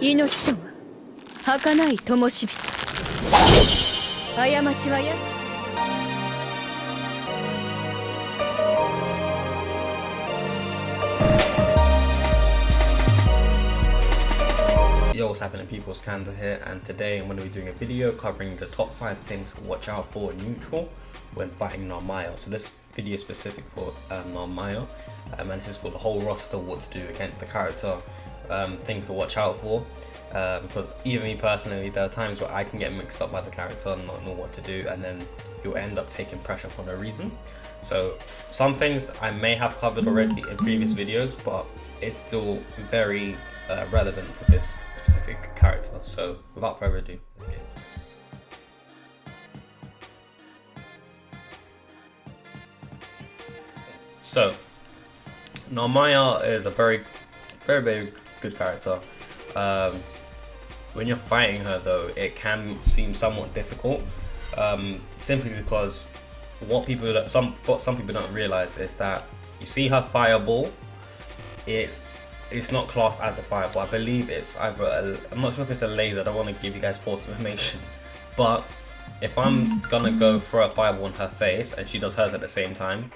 命とは儚い灯火。過ちは安き。Yo, what's happening people, it's Kanza here, and today I'm going to be doing a video covering the top 5 things to watch out for neutral when fighting Narmaya. So this video is specific for Narmaya, and this is for the whole roster, what to do against the character, things to watch out for, because even me personally, there are times where I can get mixed up by the character and not know what to do, and then you'll end up taking pressure for no reason. So some things I may have covered already in previous videos, but it's still very relevant for this specific character. So without further ado, let's get into it. So Narmaya is a very good character. When you're fighting her though, it can seem somewhat difficult, simply because what some people don't realize is that you see her fireball, it's not classed as a fireball. I believe it's either I'm not sure if it's a laser. I don't want to give you guys false information, but if I'm gonna go for a fireball on her face and she does hers at the same time,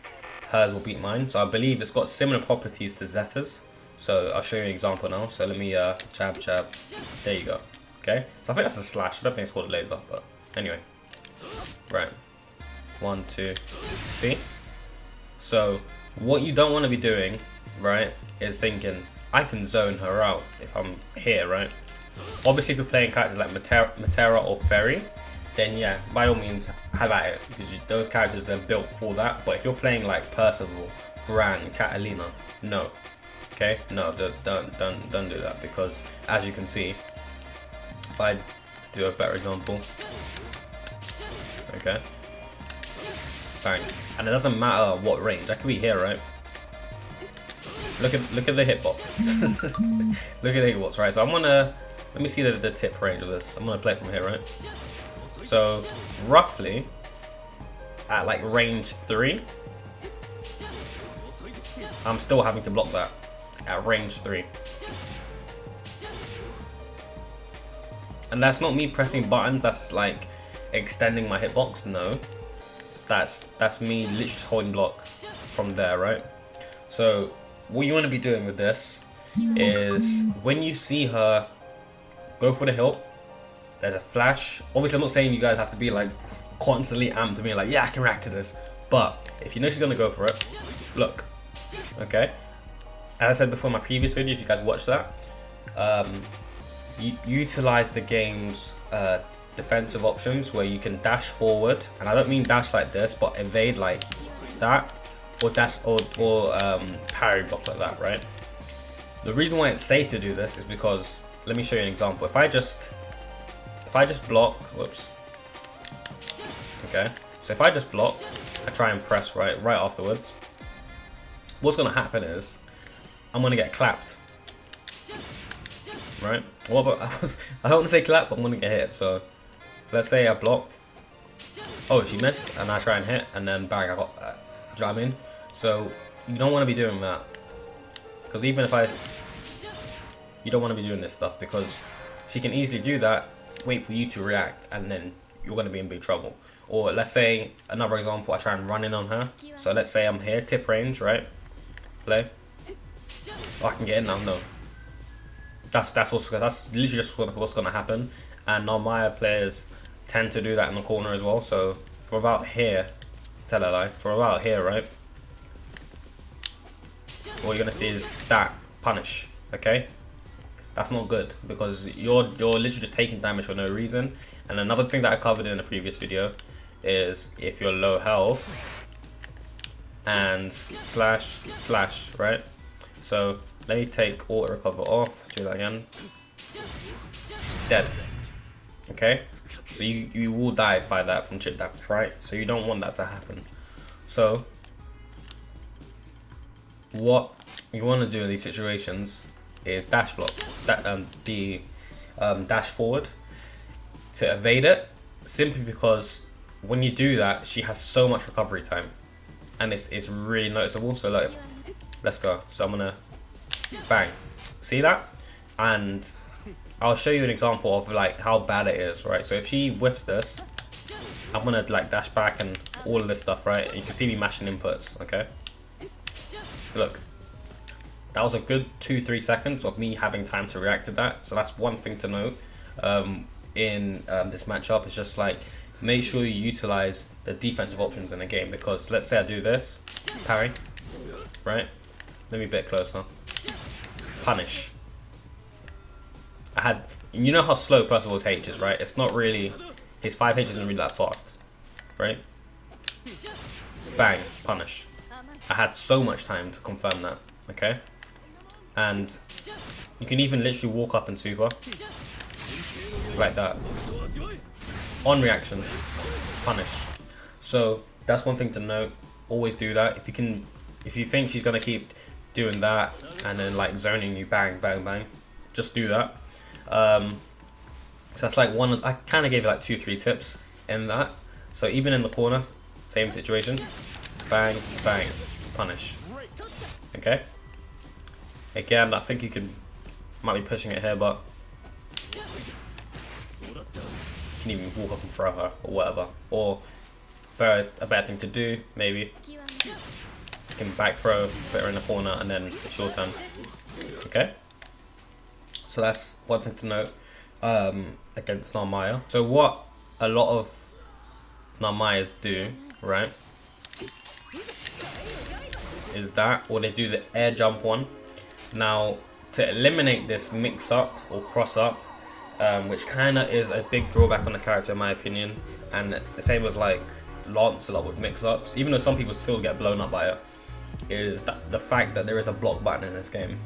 hers will beat mine. So I believe it's got similar properties to Zeta's. So I'll show you an example now. So let me jab. There you go. Okay, so I think that's a slash. I don't think it's called a laser, but anyway. Right, 1, 2. See? So what you don't want to be doing, right, is thinking I can zone her out if I'm here, right? Obviously, if you're playing characters like Matera or Ferry, then yeah, by all means, have at it, because those characters, they're built for that. But if you're playing like Percival, Gran, Catalina, no. Okay, no, don't do that, because as you can see, if I do a better example, okay, bang, and it doesn't matter what range. I could be here, right? Look at the hitbox. Look at the hitbox, right? So I'm gonna let me see the tip range of this. I'm gonna play from here, right? So roughly at like range 3, I'm still having to block that at range 3. And that's not me pressing buttons, that's like extending my hitbox. No, that's me literally just holding block from there, right? So what you want to be doing with this is when you see her go for the hilt, there's a flash. Obviously, I'm not saying you guys have to be like constantly amped to be like, yeah, I can react to this. But if you know she's gonna go for it, look, okay. As I said before in my previous video, if you guys watched that, you utilize the game's defensive options where you can dash forward, and I don't mean dash like this, but evade like that, or dash or parry block like that, right? The reason why it's safe to do this is because, let me show you an example. If I just block, whoops. Okay, so if I just block, I try and press right afterwards, what's gonna happen is I'm gonna get clapped, right? What about, I don't want to say clap, but I'm gonna get hit. So let's say I block, oh, she missed, and I try and hit, and then bang, I got that. Do you know what I mean? So you don't want to be doing that, because even if you don't want to be doing this stuff, because she can easily do that, wait for you to react, and then you're going to be in big trouble. Or let's say, another example, I try and run in on her. So let's say I'm here, tip range, right? Play. Oh, I can get in now. No. That's literally just what's going to happen. And Narmaya players tend to do that in the corner as well. So from about here, tell a lie, from about here, right? What you're gonna see is that punish, okay? That's not good, because you're literally just taking damage for no reason. And another thing that I covered in a previous video is if you're low health and slash, right? So let me take auto recover off, do that again. Dead. Okay? So you will die by that from chip damage, right? So you don't want that to happen. So what you want to do in these situations is dash block, dash forward to evade it, simply because when you do that, she has so much recovery time, and it's really noticeable. So like, let's go. So I'm gonna bang, see that, and I'll show you an example of like how bad it is, right? So if she whiffs this, I'm gonna like dash back and all of this stuff, right? You can see me mashing inputs, okay? Look, that was a good 2-3 seconds of me having time to react to that. So that's one thing to note in this matchup. It's just like, make sure you utilize the defensive options in the game, because let's say I do this, parry, right? Let me be a bit closer. Punish. I had, you know how slow Percival's H is, right? It's not really, his 5H isn't really that fast, right? Bang, punish. I had so much time to confirm that, okay? And you can even literally walk up and super like that. On reaction, punish. So that's one thing to note. Always do that. If you think she's gonna keep doing that and then like zoning you, bang, bang, bang, just do that. So that's like one. I kind of gave you like 2-3 tips in that. So even in the corner, same situation. Bang, bang, punish. Okay. Again, I think you might be pushing it here, but you can even walk up and throw her or whatever. Or a better thing to do, maybe, you can back throw, put her in the corner, and then it's your turn. Okay. So that's one thing to note against Narmaya. So what a lot of Narmayas do, right, is that, or they do the air jump one. Now, to eliminate this mix up or cross up, which kind of is a big drawback on the character in my opinion, and the same with like Lance a lot with mix ups, even though some people still get blown up by it, is that the fact that there is a block button in this game.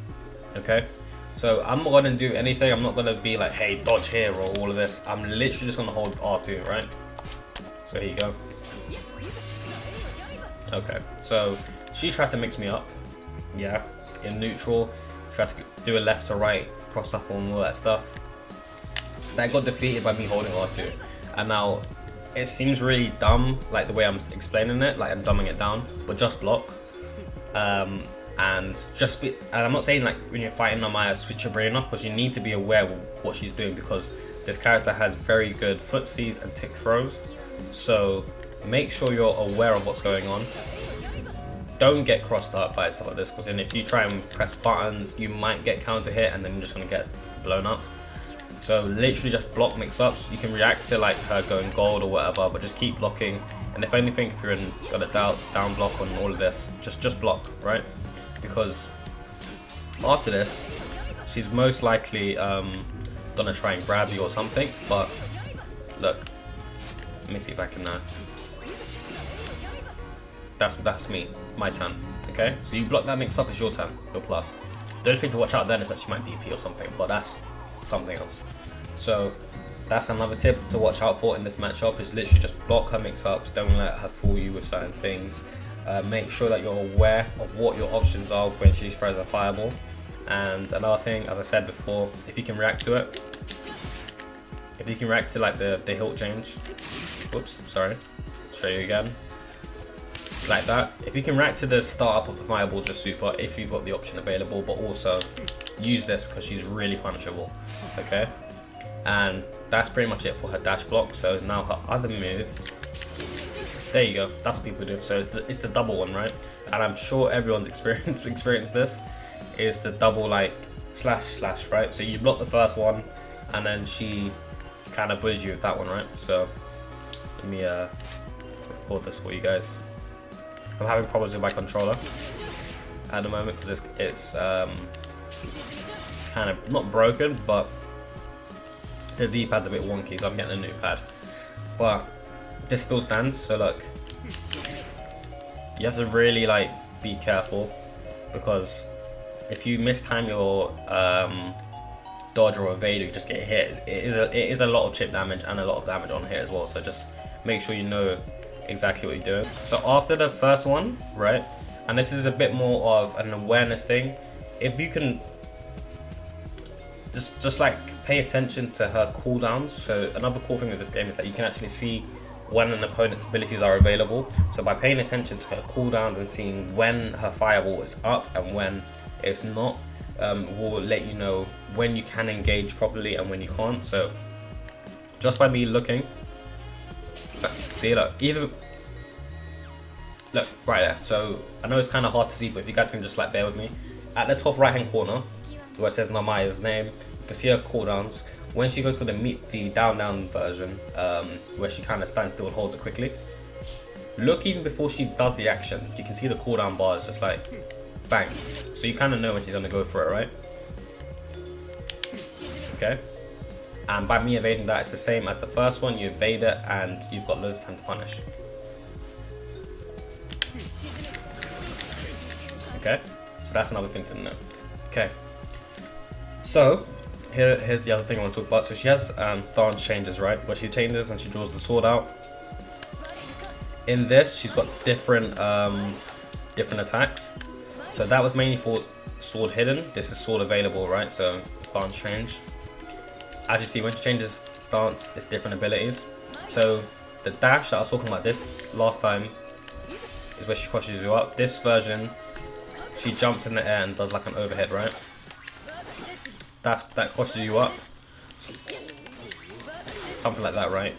Okay, so I'm not gonna do anything. I'm not gonna be like, hey, dodge here or all of this. I'm literally just gonna hold R2, right? So here you go. Okay, so she tried to mix me up, yeah, in neutral, tried to do a left to right, cross up and all that stuff. That got defeated by me holding R2. And now, it seems really dumb, like the way I'm explaining it, like I'm dumbing it down, but just block. And I'm not saying like when you're fighting Narmaya, switch your brain off, because you need to be aware of what she's doing, because this character has very good footsies and tick throws. So make sure you're aware of what's going on. Don't get crossed up by stuff like this, because then if you try and press buttons, you might get counter hit and then you're just gonna get blown up. So literally just block mix-ups. You can react to like her going gold or whatever, but just keep blocking. And if anything, if you're got a down block on all of this, just block, right? Because after this, she's most likely gonna try and grab you or something. But look, let me see if I can. That's me, my turn. Okay, so you block that mix-up, it's your turn, your plus. The only thing to watch out then is that she might DP or something, but that's something else. So that's another tip to watch out for in this matchup, is literally just block her mix-ups. Don't let her fool you with certain things. Make sure that you're aware of what your options are when she throws a fireball. And another thing, as I said before, if you can react to it, if you can react to like the hilt change, whoops, sorry, show you again, like that. If you can react to the startup of the fireball, just super, if you've got the option available, but also use this because she's really punishable. Okay, and that's pretty much it for her dash block. So now her other move, there you go, that's what people do. So it's the double one, right? And I'm sure everyone's experienced this, is the double like slash, right? So you block the first one and then she kind of bullies you with that one, right? So let me record this for you guys. I'm having problems with my controller at the moment because it's kind of not broken, but the D-pad's a bit wonky, so I'm getting a new pad. But this still stands. So look, you have to really like be careful, because if you mistime your dodge or evade, you just get hit. It is a lot of chip damage and a lot of damage on hit as well. So just make sure you know exactly what you're doing. So after the first one, right, and this is a bit more of an awareness thing, if you can just like pay attention to her cooldowns. So another cool thing with this game is that you can actually see when an opponent's abilities are available. So by paying attention to her cooldowns and seeing when her fireball is up and when it's not, will let you know when you can engage properly and when you can't. So just by me looking, see, look, look right there. So I know it's kind of hard to see, but if you guys can just like bear with me, at the top right hand corner where it says Narmaya's name, you can see her cooldowns. When she goes for the down version, where she kind of stands still and holds it quickly, look even before she does the action, you can see the cooldown bars just like bang. So you kind of know when she's gonna go for it, right? Okay. And by me evading that, it's the same as the first one. You evade it and you've got loads of time to punish. Okay. So that's another thing to know. Okay. So here's the other thing I want to talk about. So she has stance changes, right? Where she changes and she draws the sword out. In this, she's got different attacks. So that was mainly for sword hidden. This is sword available, right? So stance change. As you see, when she changes stance, it's different abilities. So the dash that I was talking about this last time is where she crushes you up. This version, she jumps in the air and does like an overhead, right? That crushes you up. Something like that, right?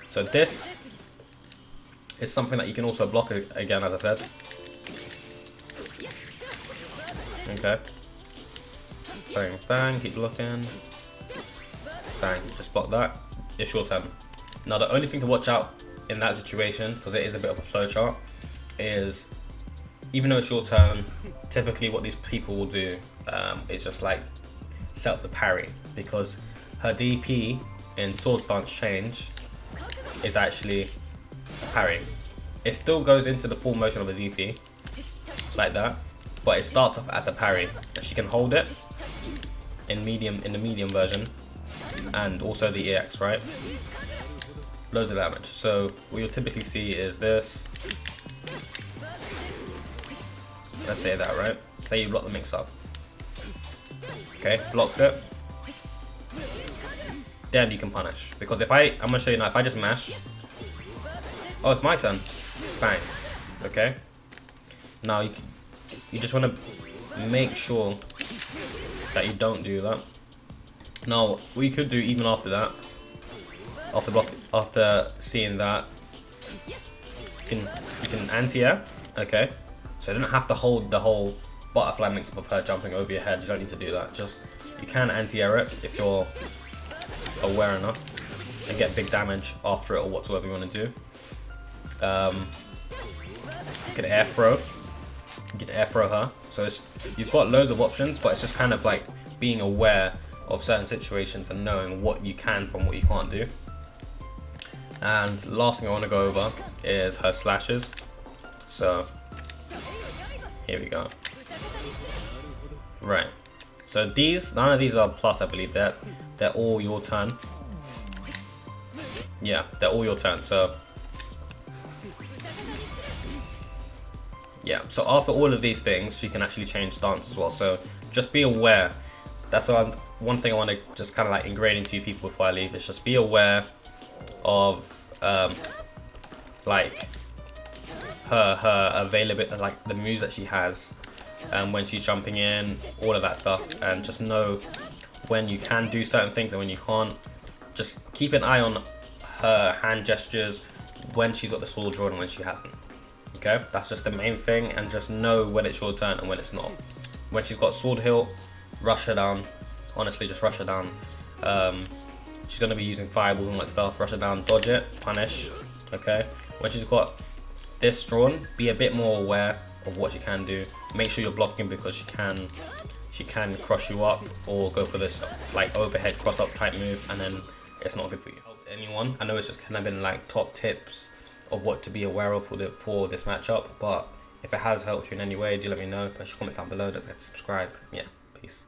So this is something that you can also block again, as I said. Okay. Bang, bang, keep blocking. Bang, just block that. It's your turn. Now the only thing to watch out in that situation, because it is a bit of a flowchart, is even though it's your turn, typically what these people will do is just like set up the parry, because her DP in sword stance change is actually a parry. It still goes into the full motion of a DP like that, but it starts off as a parry, and she can hold it in the medium version, and also the EX, right? Loads of damage. So what you'll typically see is this. Let's say that, right? Say you block the mix up. Okay, blocked it. Then you can punish, because if I'm gonna show you now, if I just mash, oh, it's my turn. Bang. Okay. Now you just want to make sure that you don't do that. Now what you could do even after that, after seeing that, you can anti-air. Okay. So you don't have to hold the whole butterfly mix up of her jumping over your head. You don't need to do that. Just you can anti-air it if you're aware enough, and get big damage after it or whatsoever you want to do. You can air throw. You can air throw her. So you've got loads of options, but it's just kind of like being aware of certain situations and knowing what you can from what you can't do. And last thing I want to go over is her slashes. So here we go. Right. So none of these are plus, I believe. They're all your turn. Yeah, they're all your turn. So yeah. So after all of these things, she can actually change stance as well. So just be aware. That's one thing I want to just kind of like ingrain into you people before I leave. Is just be aware of like her availability, like the moves that she has, when she's jumping in, all of that stuff, and just know when you can do certain things and when you can't. Just keep an eye on her hand gestures when she's got the sword drawn and when she hasn't. Okay, that's just the main thing, and just know when it's your turn and when it's not. When she's got sword hilt, rush her down. Honestly, just rush her down. She's gonna be using fireballs and all that stuff. Rush her down, dodge it, punish. Okay, when she's got this drawn, be a bit more aware of what she can do. Make sure you're blocking, because she can crush you up or go for this like overhead cross up type move, and then it's not good for you. Help anyone? I know it's just kind of been like top tips of what to be aware of for this matchup, but if it has helped you in any way, do let me know. Put your comments down below. Don't forget to subscribe. Yeah, peace.